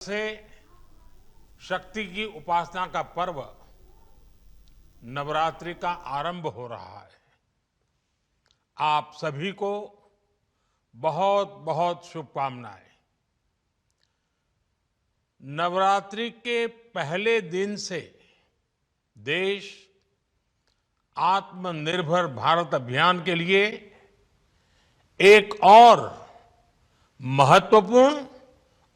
से शक्ति की उपासना का पर्व नवरात्रि का आरंभ हो रहा है। आप सभी को बहुत बहुत शुभकामनाएं। नवरात्रि के पहले दिन से देश आत्मनिर्भर भारत अभियान के लिए एक और महत्वपूर्ण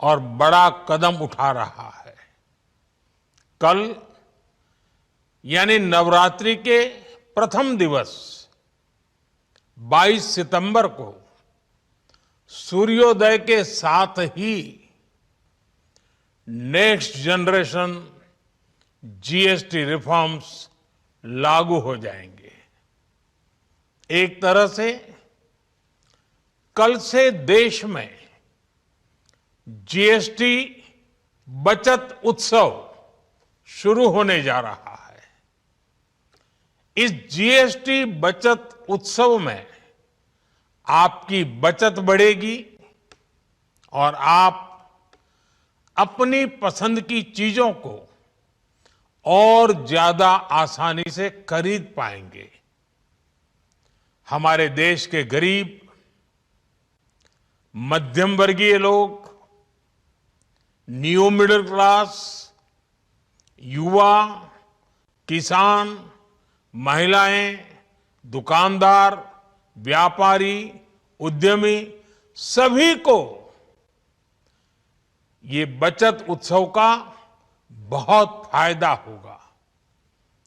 और बड़ा कदम उठा रहा है। कल यानी नवरात्रि के प्रथम दिवस 22 सितंबर को सूर्योदय के साथ ही नेक्स्ट जनरेशन जीएसटी रिफॉर्म्स लागू हो जाएंगे। एक तरह से कल से देश में जीएसटी बचत उत्सव शुरू होने जा रहा है। इस जीएसटी बचत उत्सव में आपकी बचत बढ़ेगी और आप अपनी पसंद की चीजों को और ज्यादा आसानी से खरीद पाएंगे। हमारे देश के गरीब, मध्यम वर्गीय लोग, न्यू मिडिल क्लास, युवा, किसान, महिलाएं, दुकानदार, व्यापारी, उद्यमी, सभी को ये बचत उत्सव का बहुत फायदा होगा।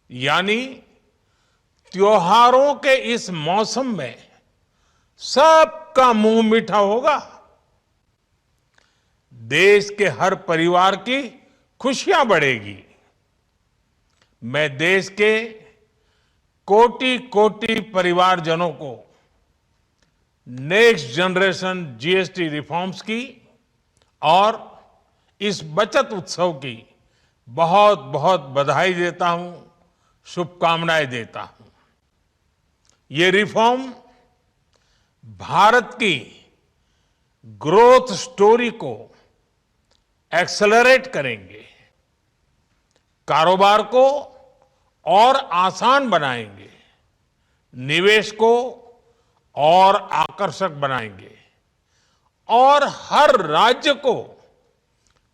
यानी त्योहारों के इस मौसम में सबका मुंह मीठा होगा। देश के हर परिवार की खुशियां बढ़ेगी। मैं देश के कोटि कोटि परिवारजनों को नेक्स्ट जनरेशन जीएसटी रिफॉर्म्स की और इस बचत उत्सव की बहुत बहुत बधाई देता हूं, शुभकामनाएं देता हूं। ये रिफॉर्म भारत की ग्रोथ स्टोरी को एक्सेलरेट करेंगे, कारोबार को और आसान बनाएंगे, निवेश को और आकर्षक बनाएंगे और हर राज्य को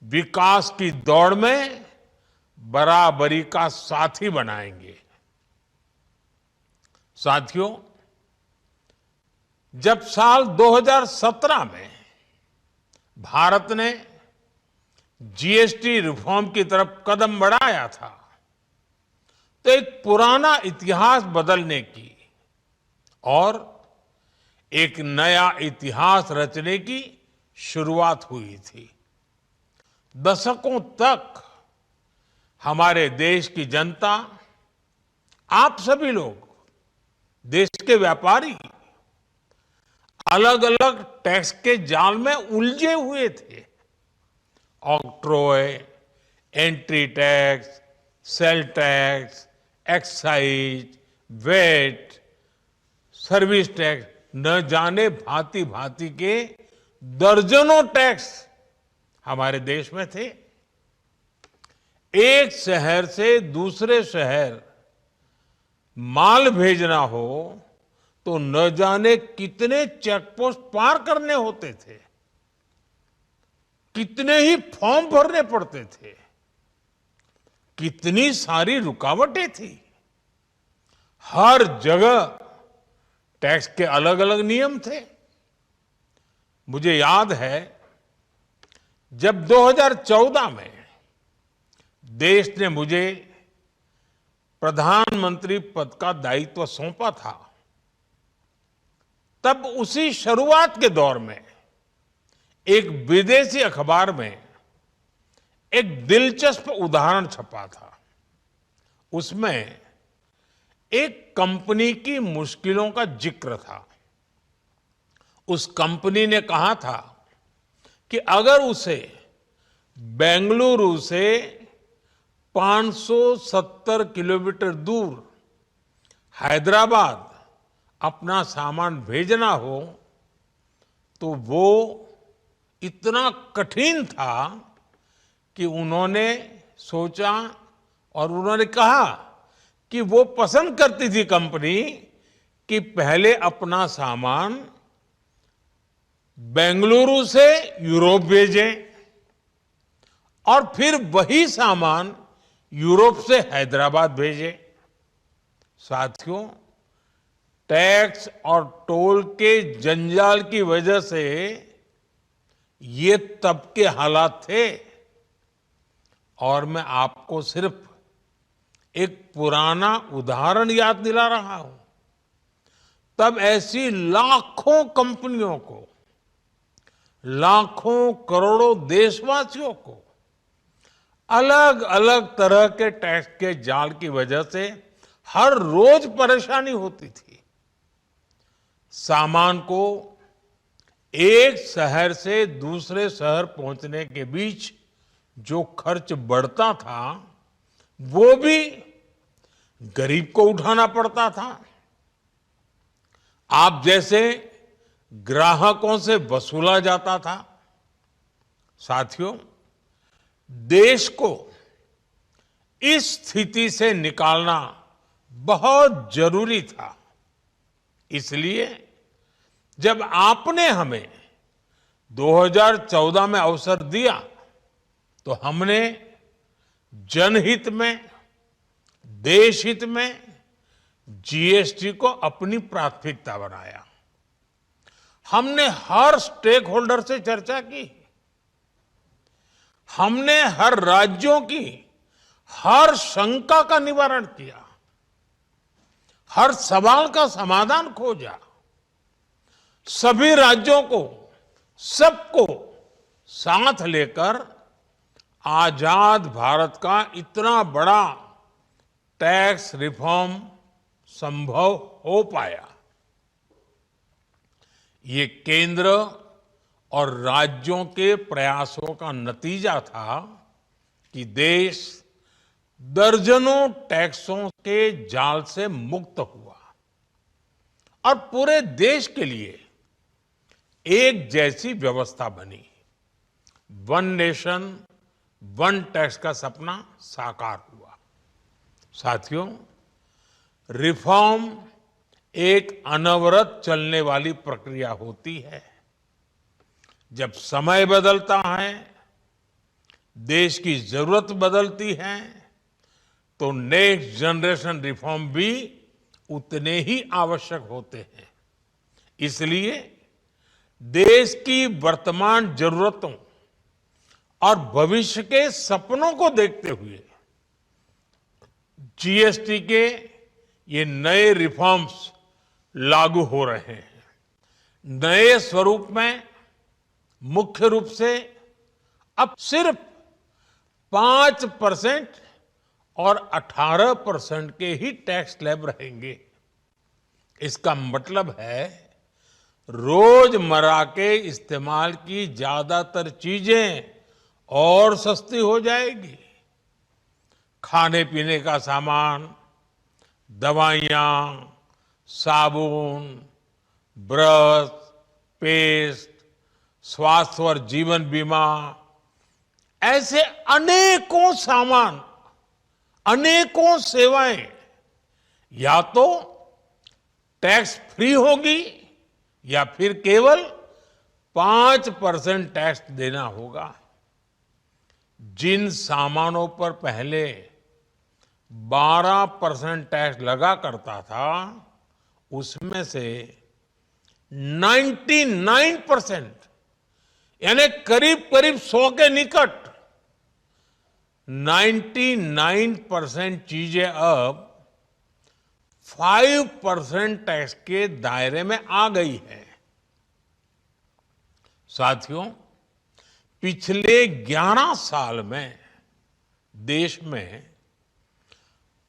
विकास की दौड़ में बराबरी का साथी बनाएंगे। साथियों, जब साल 2017 में भारत ने जीएसटी रिफॉर्म की तरफ कदम बढ़ाया था तो एक पुराना इतिहास बदलने की और एक नया इतिहास रचने की शुरुआत हुई थी। दशकों तक हमारे देश की जनता, आप सभी लोग, देश के व्यापारी अलग अलग टैक्स के जाल में उलझे हुए थे। Octroi, entry tax, sale tax, excise, VAT, service tax, न जाने भांति भांति के दर्जनों टैक्स हमारे देश में थे। एक शहर से दूसरे शहर माल भेजना हो तो न जाने कितने चेकपोस्ट पार करने होते थे, कितने ही फॉर्म भरने पड़ते थे, कितनी सारी रुकावटें थी। हर जगह टैक्स के अलग अलग नियम थे। मुझे याद है जब 2014 में देश ने मुझे प्रधानमंत्री पद का दायित्व सौंपा था, तब उसी शुरुआत के दौर में एक विदेशी अखबार में एक दिलचस्प उदाहरण छपा था। उसमें एक कंपनी की मुश्किलों का जिक्र था। उस कंपनी ने कहा था कि अगर उसे बेंगलुरु से 570 किलोमीटर दूर हैदराबाद अपना सामान भेजना हो तो वो इतना कठिन था कि उन्होंने सोचा और उन्होंने कहा कि वो पसंद करती थी कंपनी कि पहले अपना सामान बेंगलुरु से यूरोप भेजें और फिर वही सामान यूरोप से हैदराबाद भेजें। साथियों, टैक्स और टोल के जंजाल की वजह से ये तब के हालात थे और मैं आपको सिर्फ एक पुराना उदाहरण याद दिला रहा हूं। तब ऐसी लाखों कंपनियों को, लाखों करोड़ों देशवासियों को अलग अलग तरह के टैक्स के जाल की वजह से हर रोज परेशानी होती थी। सामान को एक शहर से दूसरे शहर पहुंचने के बीच जो खर्च बढ़ता था वो भी गरीब को उठाना पड़ता था। आप जैसे ग्राहकों से वसूला जाता था। साथियों, देश को इस स्थिति से निकालना बहुत जरूरी था। इसलिए जब आपने हमें 2014 में अवसर दिया तो हमने जनहित में, देशहित में जीएसटी को अपनी प्राथमिकता बनाया। हमने हर स्टेक होल्डर से चर्चा की। हमने हर राज्यों की हर शंका का निवारण किया, हर सवाल का समाधान खोजा। सभी राज्यों को, सबको साथ लेकर आजाद भारत का इतना बड़ा टैक्स रिफॉर्म संभव हो पाया। ये केंद्र और राज्यों के प्रयासों का नतीजा था कि देश दर्जनों टैक्सों के जाल से मुक्त हुआ और पूरे देश के लिए एक जैसी व्यवस्था बनी। वन नेशन वन टैक्स का सपना साकार हुआ। साथियों, रिफॉर्म एक अनवरत चलने वाली प्रक्रिया होती है। जब समय बदलता है, देश की जरूरत बदलती है, तो नेक्स्ट जनरेशन रिफॉर्म भी उतने ही आवश्यक होते हैं। इसलिए देश की वर्तमान जरूरतों और भविष्य के सपनों को देखते हुए जीएसटी के ये नए रिफॉर्म्स लागू हो रहे हैं। नए स्वरूप में मुख्य रूप से अब सिर्फ 5% और 18% के ही टैक्स स्लैब रहेंगे। इसका मतलब है रोजमर्रा के इस्तेमाल की ज्यादातर चीजें और सस्ती हो जाएगी। खाने पीने का सामान, दवाइयां, साबुन, ब्रश, पेस्ट, स्वास्थ्य और जीवन बीमा, ऐसे अनेकों सामान, अनेकों सेवाएं या तो टैक्स फ्री होगी या फिर केवल 5% टैक्स देना होगा। जिन सामानों पर पहले 12% टैक्स लगा करता था, उसमें से 99% यानी करीब करीब 100 के निकट 99% चीजें अब 5% टैक्स के दायरे में आ गई है। साथियों, पिछले 11 साल में देश में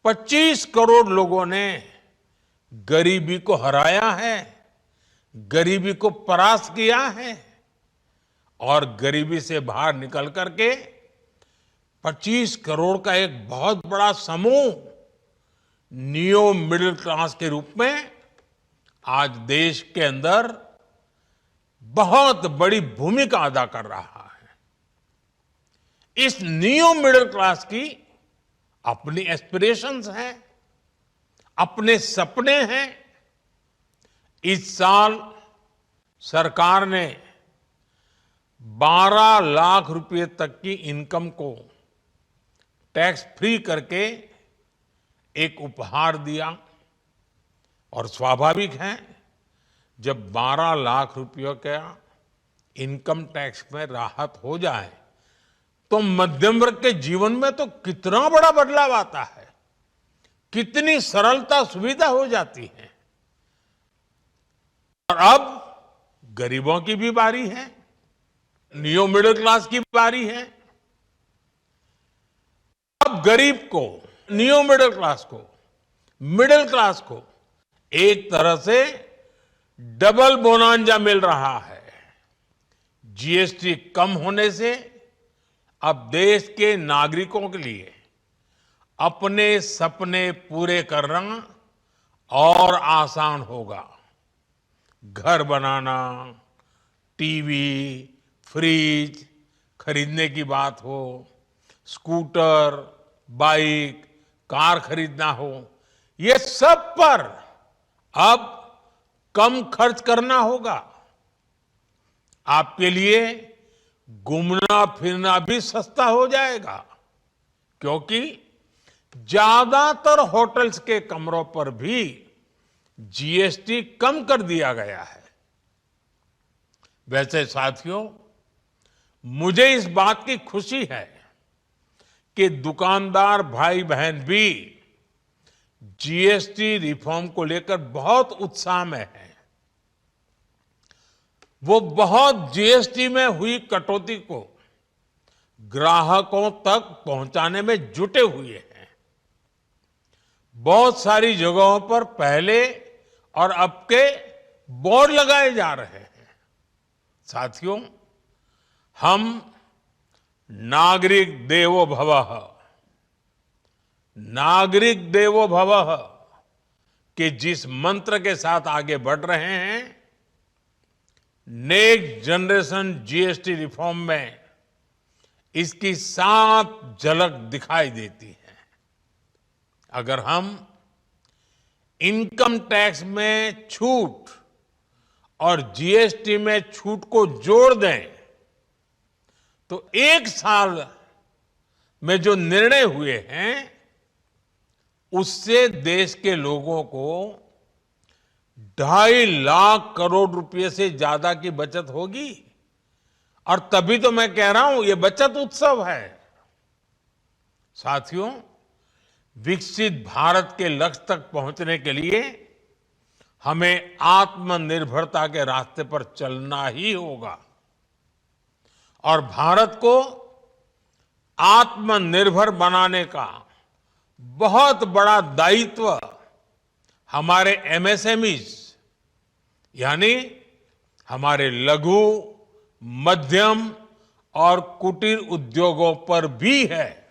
25 करोड़ लोगों ने गरीबी को हराया है, गरीबी को परास्त किया है और गरीबी से बाहर निकल करके 25 करोड़ का एक बहुत बड़ा समूह नियो मिडिल क्लास के रूप में आज देश के अंदर बहुत बड़ी भूमिका अदा कर रहा है। इस न्यू मिडिल क्लास की अपनी एस्पिरेशंस हैं, अपने सपने हैं। इस साल सरकार ने 12 लाख रुपए तक की इनकम को टैक्स फ्री करके एक उपहार दिया। और स्वाभाविक है, जब 12 लाख रुपयों का इनकम टैक्स में राहत हो जाए तो मध्यम वर्ग के जीवन में तो कितना बड़ा बदलाव आता है, कितनी सरलता सुविधा हो जाती है। और अब गरीबों की भी बारी है, न्यू मिडिल क्लास की बारी है। अब गरीब को, न्यू मिडिल क्लास को एक तरह से डबल बोनांजा मिल रहा है। जीएसटी कम होने से अब देश के नागरिकों के लिए अपने सपने पूरे करना और आसान होगा। घर बनाना, टीवी, फ्रिज खरीदने की बात हो, स्कूटर, बाइक, कार खरीदना हो, ये सब पर अब कम खर्च करना होगा। आपके लिए घूमना फिरना भी सस्ता हो जाएगा, क्योंकि ज्यादातर होटल्स के कमरों पर भी जीएसटी कम कर दिया गया है। वैसे साथियों, मुझे इस बात की खुशी है कि दुकानदार भाई बहन भी जीएसटी रिफॉर्म को लेकर बहुत उत्साह में हैं। वो बहुत जीएसटी में हुई कटौती को ग्राहकों तक पहुंचाने में जुटे हुए हैं। बहुत सारी जगहों पर पहले और अब के बोर्ड लगाए जा रहे हैं। साथियों, हम नागरिक देवो भवः के जिस मंत्र के साथ आगे बढ़ रहे हैं, नेक्स्ट जनरेशन जीएसटी रिफॉर्म में इसकी साफ झलक दिखाई देती है। अगर हम इनकम टैक्स में छूट और जीएसटी में छूट को जोड़ दें तो एक साल में जो निर्णय हुए हैं उससे देश के लोगों को 2.5 लाख करोड़ रुपए से ज्यादा की बचत होगी। और तभी तो मैं कह रहा हूं, ये बचत उत्सव है। साथियों, विकसित भारत के लक्ष्य तक पहुंचने के लिए हमें आत्मनिर्भरता के रास्ते पर चलना ही होगा। और भारत को आत्मनिर्भर बनाने का बहुत बड़ा दायित्व हमारे एमएसएमईज यानी हमारे लघु, मध्यम और कुटीर उद्योगों पर भी है,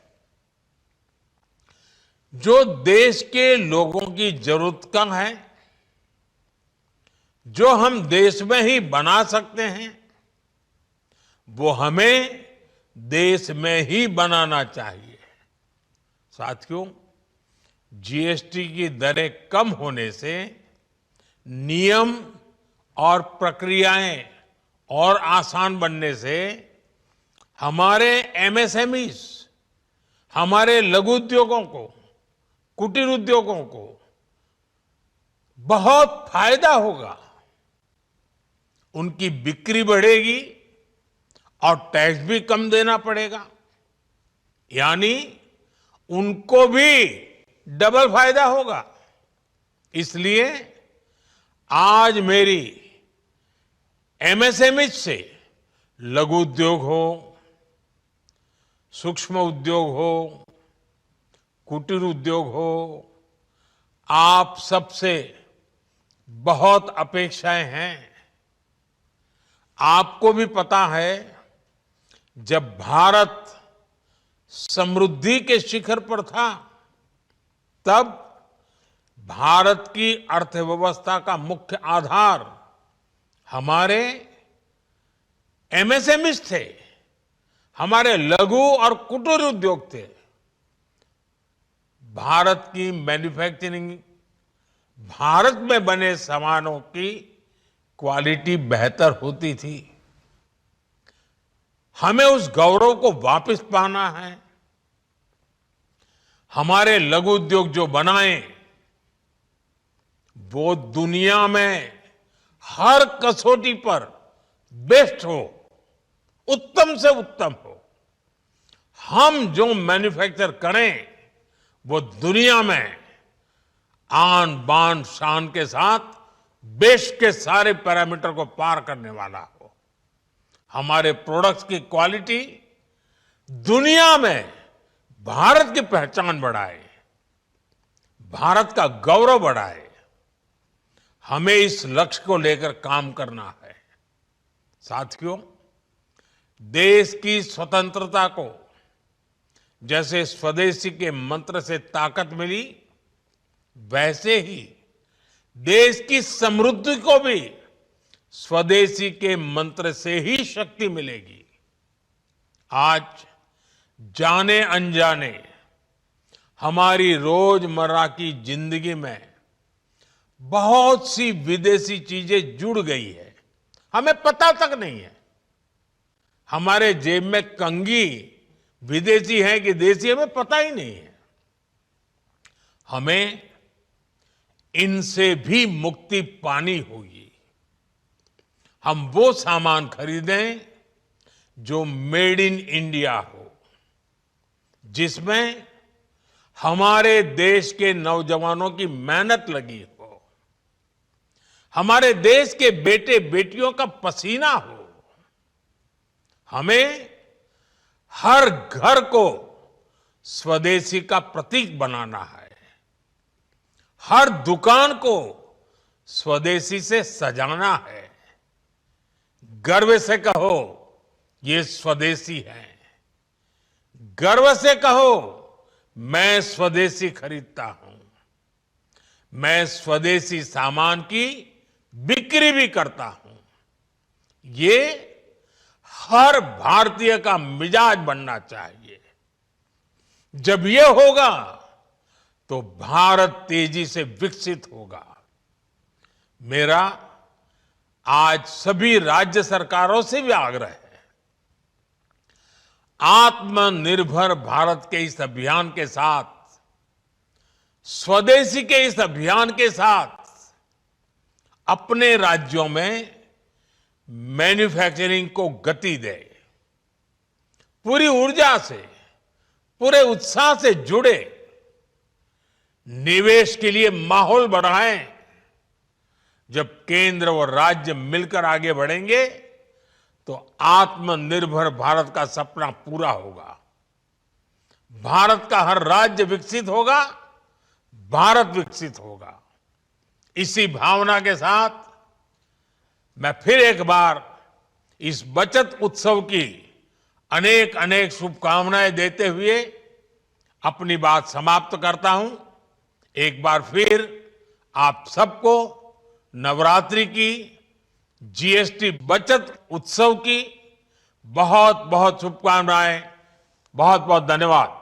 जो देश के लोगों की जरूरत का है, जो हम देश में ही बना सकते हैं, वो हमें देश में ही बनाना चाहिए। साथियों, जीएसटी की दरें कम होने से नियम और प्रक्रियाएं और आसान बनने से हमारे एमएसएमईज, हमारे लघु उद्योगों को, कुटीर उद्योगों को बहुत फायदा होगा। उनकी बिक्री बढ़ेगी और टैक्स भी कम देना पड़ेगा, यानी उनको भी डबल फायदा होगा। इसलिए आज मेरी एमएसएमई से लघु उद्योग हो, सूक्ष्म उद्योग हो, कुटीर उद्योग हो, आप सबसे बहुत अपेक्षाएं हैं। आपको भी पता है, जब भारत समृद्धि के शिखर पर था, तब भारत की अर्थव्यवस्था का मुख्य आधार हमारे एमएसएमईज थे, हमारे लघु और कुटीर उद्योग थे, भारत की मैन्युफैक्चरिंग, भारत में बने सामानों की क्वालिटी बेहतर होती थी। हमें उस गौरव को वापस पाना है। हमारे लघु उद्योग जो बनाए वो दुनिया में हर कसौटी पर बेस्ट हो, उत्तम से उत्तम हो। हम जो मैन्युफैक्चर करें वो दुनिया में आन बान शान के साथ बेस्ट के सारे पैरामीटर को पार करने वाला हो। हमारे प्रोडक्ट्स की क्वालिटी दुनिया में भारत की पहचान बढ़ाए, भारत का गौरव बढ़ाए। हमें इस लक्ष्य को लेकर काम करना है। साथियों, देश की स्वतंत्रता को जैसे स्वदेशी के मंत्र से ताकत मिली, वैसे ही देश की समृद्धि को भी स्वदेशी के मंत्र से ही शक्ति मिलेगी। आज जाने अनजाने हमारी रोजमर्रा की जिंदगी में बहुत सी विदेशी चीजें जुड़ गई है, हमें पता तक नहीं है। हमारे जेब में कंघी विदेशी है कि देसी, हमें पता ही नहीं है। हमें इनसे भी मुक्ति पानी होगी। हम वो सामान खरीदें जो मेड इन इंडिया हो, जिसमें हमारे देश के नौजवानों की मेहनत लगी हो, हमारे देश के बेटे बेटियों का पसीना हो। हमें हर घर को स्वदेशी का प्रतीक बनाना है, हर दुकान को स्वदेशी से सजाना है। गर्व से कहो ये स्वदेशी है, गर्व से कहो मैं स्वदेशी खरीदता हूं, मैं स्वदेशी सामान की बिक्री भी करता हूं। ये हर भारतीय का मिजाज बनना चाहिए। जब ये होगा तो भारत तेजी से विकसित होगा। मेरा आज सभी राज्य सरकारों से भी आग्रह है, आत्मनिर्भर भारत के इस अभियान के साथ, स्वदेशी के इस अभियान के साथ अपने राज्यों में मैन्युफैक्चरिंग को गति दे, पूरी ऊर्जा से, पूरे उत्साह से जुड़े, निवेश के लिए माहौल बढ़ाएं। जब केंद्र और राज्य मिलकर आगे बढ़ेंगे तो आत्मनिर्भर भारत का सपना पूरा होगा। भारत का हर राज्य विकसित होगा, भारत विकसित होगा। इसी भावना के साथ मैं फिर एक बार इस बचत उत्सव की अनेक अनेक शुभकामनाएं देते हुए अपनी बात समाप्त करता हूं। एक बार फिर आप सबको नवरात्रि की, जीएसटी बचत उत्सव की बहुत बहुत शुभकामनाएं। बहुत बहुत धन्यवाद।